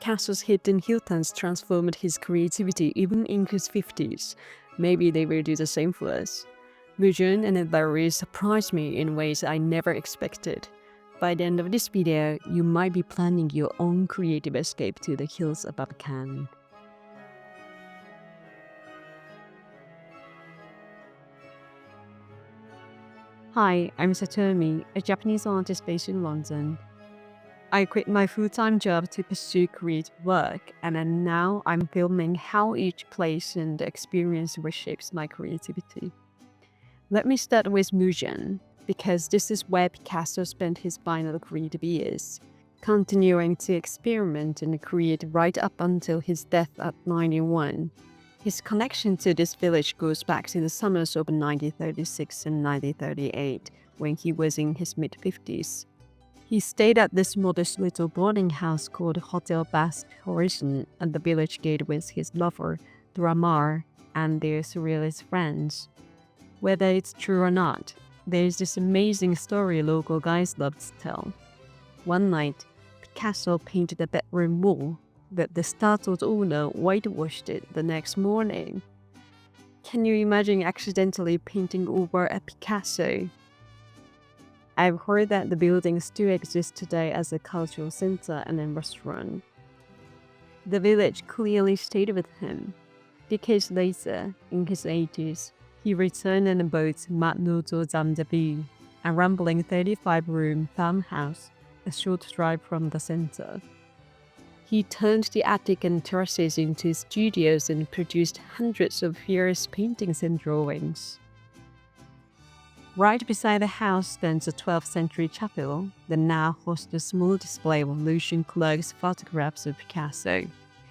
Picasso's hidden Hiltons transformed his creativity even in his 50s. Maybe they will do the same for us. Mougins and Vallauris surprised me in ways I never expected. By the end of this video, you might be planning your own creative escape to the hills above Cannes. Hi, I'm Satomi, a Japanese artist based in London. I quit my full-time job to pursue creative work, and now I'm filming how each place and experience reshapes my creativity. Let me start with Mougins, because this is where Picasso spent his final creative years, continuing to experiment and create right up until his death at 91. His connection to this village goes back to the summers of 1936 and 1938, when he was in his mid-50s. He stayed at this modest little boarding house called Hotel Basque Horizon at the village gate with his lover, Dramar, and their surrealist friends. Whether it's true or not, there's this amazing story local guys love to tell. One night, Picasso painted a bedroom wall, but the startled owner whitewashed it the next morning. Can you imagine accidentally painting over a Picasso? I've heard that the building still exists today as a cultural center and a restaurant. The village clearly stayed with him. Decades later, in his 80s, he returned and bought Matnoto Zamdabi, a rambling 35-room farmhouse a short drive from the center. He turned the attic and terraces into studios and produced hundreds of fierce paintings and drawings. Right beside the house stands a 12th century chapel that now hosts a small display of Lucian Clerc's photographs of Picasso.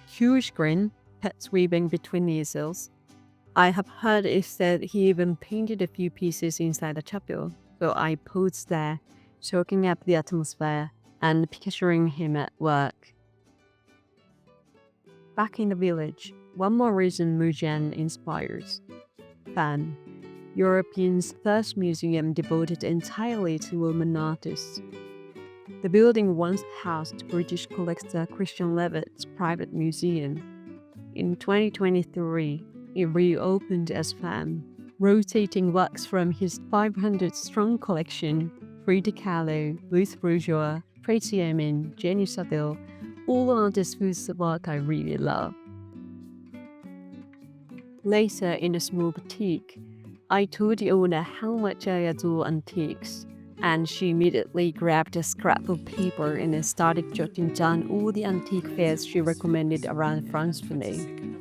Huge grin, pets weaving between easels. I have heard it said he even painted a few pieces inside the chapel, so I posed there, soaking up the atmosphere and picturing him at work. Back in the village, one more reason Mougins inspires. FAAM, Europe's first museum devoted entirely to women artists. The building once housed British collector Christian Levitt's private museum. In 2023, it reopened as FAAM, rotating works from his 500-strong collection, Frida Kahlo, Ruth Bourgeois, Tracy Emin, Jenny Saville, all artists whose work I really love. Later, in a small boutique, I told the owner how much I adore antiques, and she immediately grabbed a scrap of paper and started jotting down all the antique fairs she recommended around France for me.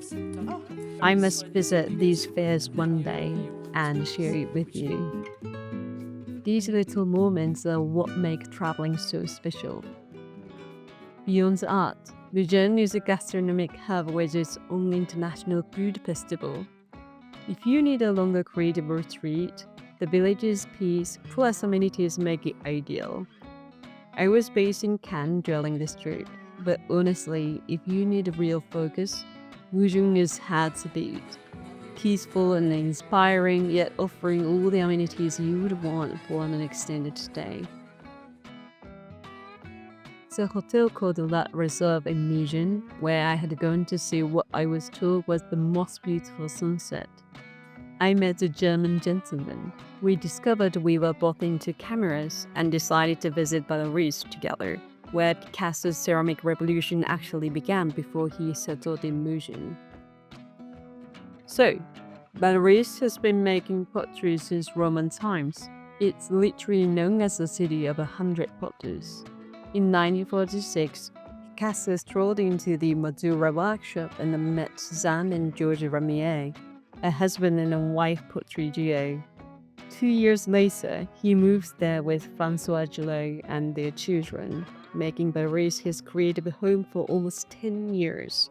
I must visit these fairs one day and share it with you. These little moments are what make traveling so special. Beyond art, Mougins is a gastronomic hub with its own international food festival. If you need a longer creative retreat, the village's peace plus amenities make it ideal. I was based in Cannes during this trip, but honestly, if you need a real focus, Mougins is hard to beat. Peaceful and inspiring, yet offering all the amenities you would want for an extended stay. The hotel called La Reserve in Mougins, where I had gone to see what I was told was the most beautiful sunset. I met a German gentleman. We discovered we were both into cameras and decided to visit Vallauris together, where Picasso's ceramic revolution actually began before he settled in Mougins. So, Vallauris has been making pottery since Roman times. It's literally known as the city of 100 potters. In 1946, Picasso strolled into the Mazura workshop and met Cézanne and Georges Ramier, a husband and a wife pottery duo. 2 years later, he moves there with François Gillot and their children, making Vallauris his creative home for almost 10 years.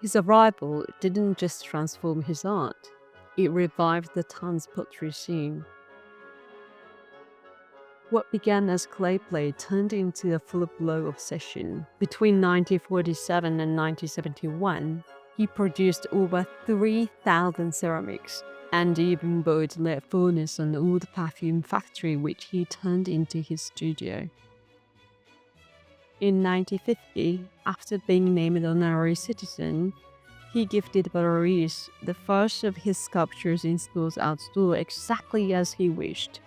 His arrival didn't just transform his art, it revived the town's pottery scene. What began as clay play turned into a full-blown obsession. Between 1947 and 1971, he produced over 3,000 ceramics, and even bought lead furnace and old perfume factory which he turned into his studio. In 1950, after being named an honorary citizen, he gifted Vallauris the first of his sculptures installed outdoors exactly as he wished.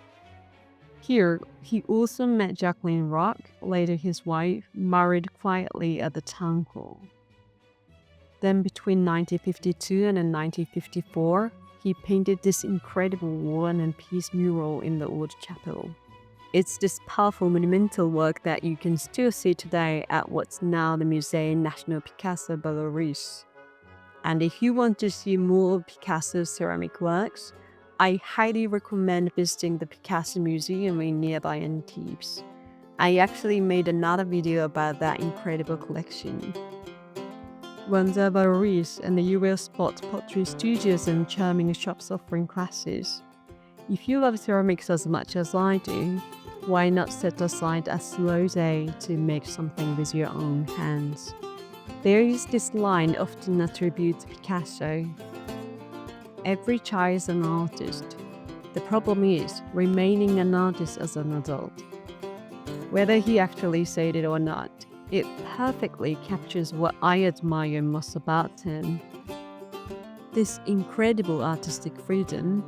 Here, he also met Jacqueline Roch, later his wife, married quietly at the town hall. Then between 1952 and 1954, he painted this incredible War and Peace mural in the old chapel. It's this powerful monumental work that you can still see today at what's now the Musée National Picasso Vallauris. And if you want to see more of Picasso's ceramic works, I highly recommend visiting the Picasso Museum in nearby Antibes. I actually made another video about that incredible collection. Wander Vallauris, and you will spot pottery studios and charming shops offering classes. If you love ceramics as much as I do, why not set aside a slow day to make something with your own hands? There is this line often attributed to Picasso: every child is an artist. The problem is remaining an artist as an adult. Whether he actually said it or not, it perfectly captures what I admire most about him. This incredible artistic freedom,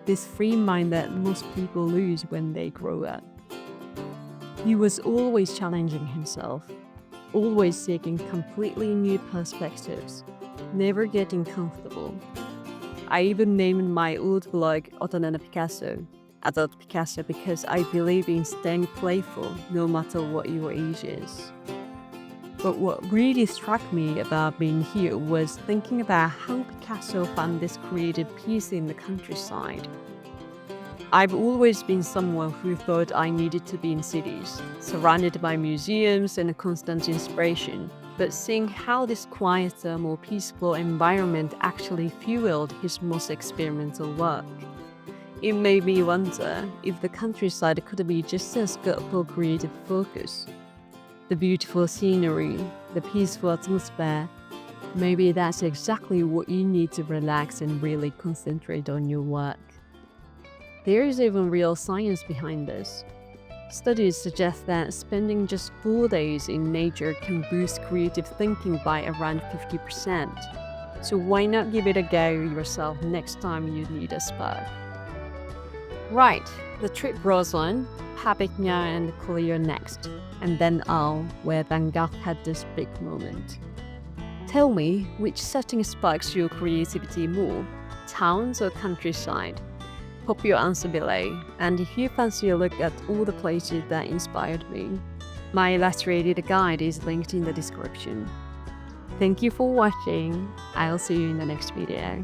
this free mind that most people lose when they grow up. He was always challenging himself, always seeking completely new perspectives, never getting comfortable. I even named my old blog Adult Picasso, Adult Picasso, because I believe in staying playful no matter what your age is. But what really struck me about being here was thinking about how Picasso found this creative peace in the countryside. I've always been someone who thought I needed to be in cities, surrounded by museums and a constant inspiration, but seeing how this quieter, more peaceful environment actually fueled his most experimental work, it made me wonder if the countryside could be just as good for creative focus. The beautiful scenery, the peaceful atmosphere, maybe that's exactly what you need to relax and really concentrate on your work. There is even real science behind this. Studies suggest that spending just 4 days in nature can boost creative thinking by around 50%. So why not give it a go yourself next time you need a spark? Right, the trip rolls on, Perpignan and Collier next, and then Arles, where Van Gogh had this big moment. Tell me, which setting sparks your creativity more, towns or countryside? Pop your answer below, and if you fancy a look at all the places that inspired me, my illustrated guide is linked in the description. Thank you for watching. I'll see you in the next video.